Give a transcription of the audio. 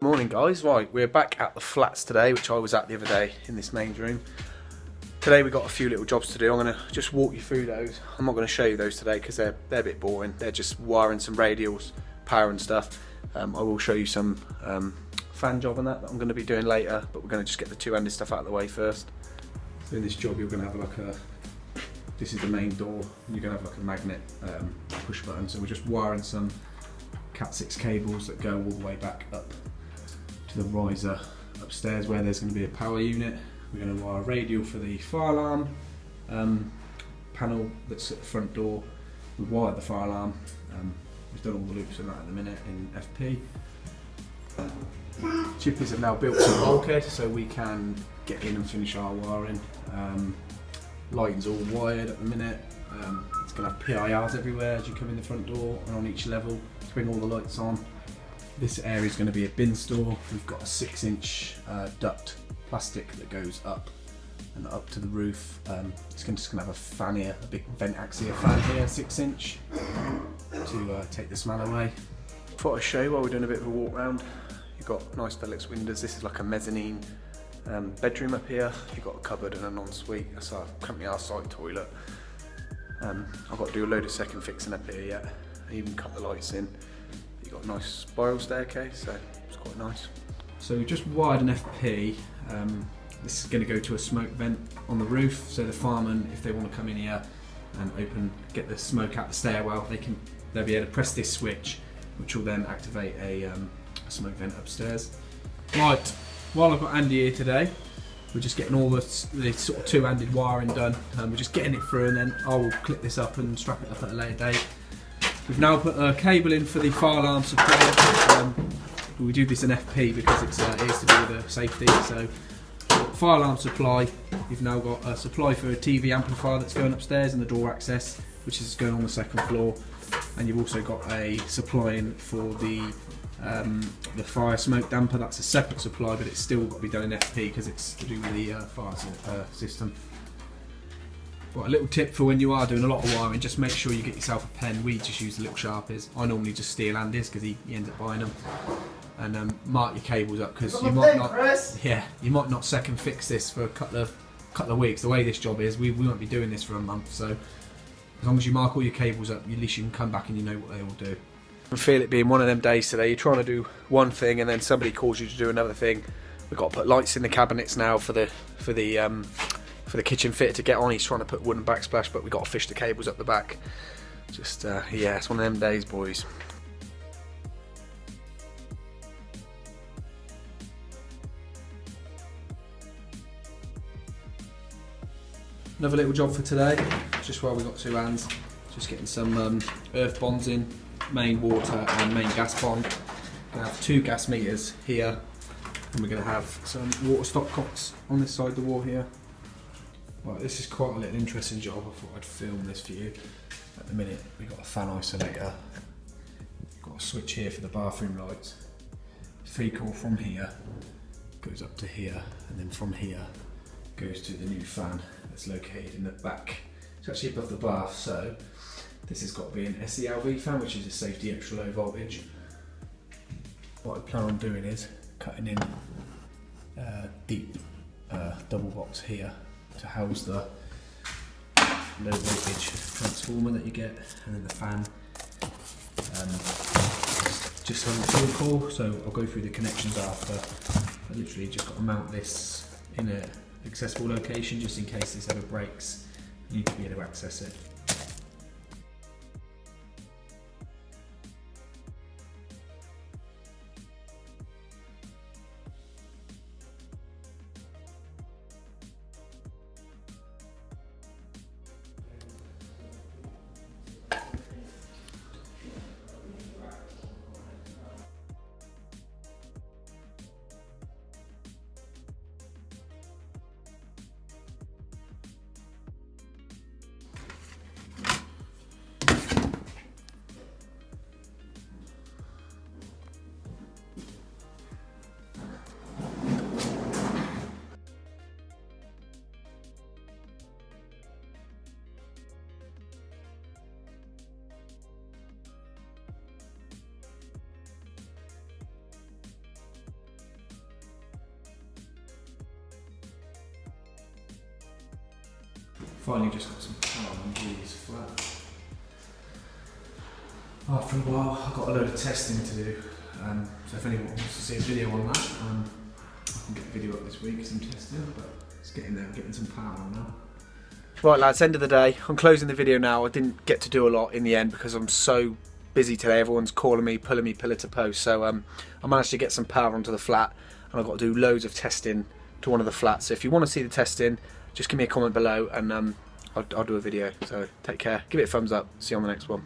Morning guys, right, we're back at the flats today, which I was at the other day in this main room. Today we've got a few little jobs to do. I'm going to just walk you through those. I'm not going to show you those today because they're a bit boring. They're just wiring some radials, power and stuff. I will show you some fan job and that I'm going to be doing later, but we're going to just get the two-handed stuff out of the way first. So in this job you're going to have like this is the main door, and you're going to have like a magnet push button. So we're just wiring some Cat 6 cables that go all the way back up to the riser upstairs where there's going to be a power unit. We're going to wire a radial for the fire alarm panel that's at the front door. We've wired the fire alarm. We've done all the loops on that at the minute in FP. Chippies have now built some bulkhead so we can get in and finish our wiring. Lighting's all wired at the minute. It's going to have PIRs everywhere as you come in the front door and on each level to bring all the lights on. This area is going to be a bin store. We've got a 6-inch duct plastic that goes up and up to the roof. It's just going to have a fan here, a big vent axia fan here, 6-inch, to take the smell away. Thought I'd show you while we're doing a bit of a walk round. You've got nice Velux windows. This is like a mezzanine bedroom up here. You've got a cupboard and an ensuite. That's our company our site toilet. I've got to do a load of second fixing up here yet. I even cut the lights in. You've got a nice spiral staircase, so it's quite nice. So we just wired an FP. This is going to go to a smoke vent on the roof, so the firemen, if they want to come in here and get the smoke out the stairwell, they'll be able to press this switch, which will then activate a smoke vent upstairs. Right, while I've got Andy here today, we're just getting all the sort of two-handed wiring done. We're just getting it through, and then I will clip this up and strap it up at a later date. We've now put a cable in for the fire alarm supply. We do this in FP because it is to do with the safety. So fire alarm supply, you've now got a supply for a TV amplifier that's going upstairs and the door access, which is going on the second floor. And you've also got a supply in for the fire smoke damper. That's a separate supply, but it's still got to be done in FP because it's to do with the fire system. But a little tip for when you are doing a lot of wiring, just make sure you get yourself a pen. We just use the little Sharpies. I normally just steal Andy's because he ends up buying them. And mark your cables up because you might not second fix this for a couple of weeks. The way this job is, we won't be doing this for a month. So as long as you mark all your cables up, at least you can come back and you know what they all do. I feel it being one of them days today. You're trying to do one thing and then somebody calls you to do another thing. We've got to put lights in the cabinets now for the kitchen fitter to get on. He's trying to put wooden backsplash, but we've got to fish the cables up the back. Just yeah, it's one of them days, boys. Another little job for today, just while we've got two hands, just getting some earth bonds in, main water and main gas bond. We're going to have 2 gas meters here, and we're going to have some water stopcocks on this side of the wall here. Right, this is quite a little interesting job. I thought I'd film this for you. At the minute we've got a fan isolator, we've got a switch here for the bathroom lights. 3-core from here goes up to here, and then from here goes to the new fan that's located in the back. It's actually above the bath, so this has got to be an SELV fan, which is a safety extra low voltage. What I plan on doing is cutting in deep double box here to house the low voltage transformer that you get, and then the fan just on the fuel core. So I'll go through the connections after. I literally just got to mount this in a accessible location just in case this ever breaks. You need to be able to access it. Finally just got some power on these flat. After a while I've got a load of testing to do, so if anyone wants to see a video on that, I can get a video up this week, some testing, but it's getting there, getting some power on now. Right lads, end of the day. I'm closing the video now. I didn't get to do a lot in the end because I'm so busy today. Everyone's calling me, pulling me pillar to post. So I managed to get some power onto the flat, and I've got to do loads of testing to one of the flats. So if you want to see the testing, just give me a comment below, and I'll do a video. So take care, give it a thumbs up. See you on the next one.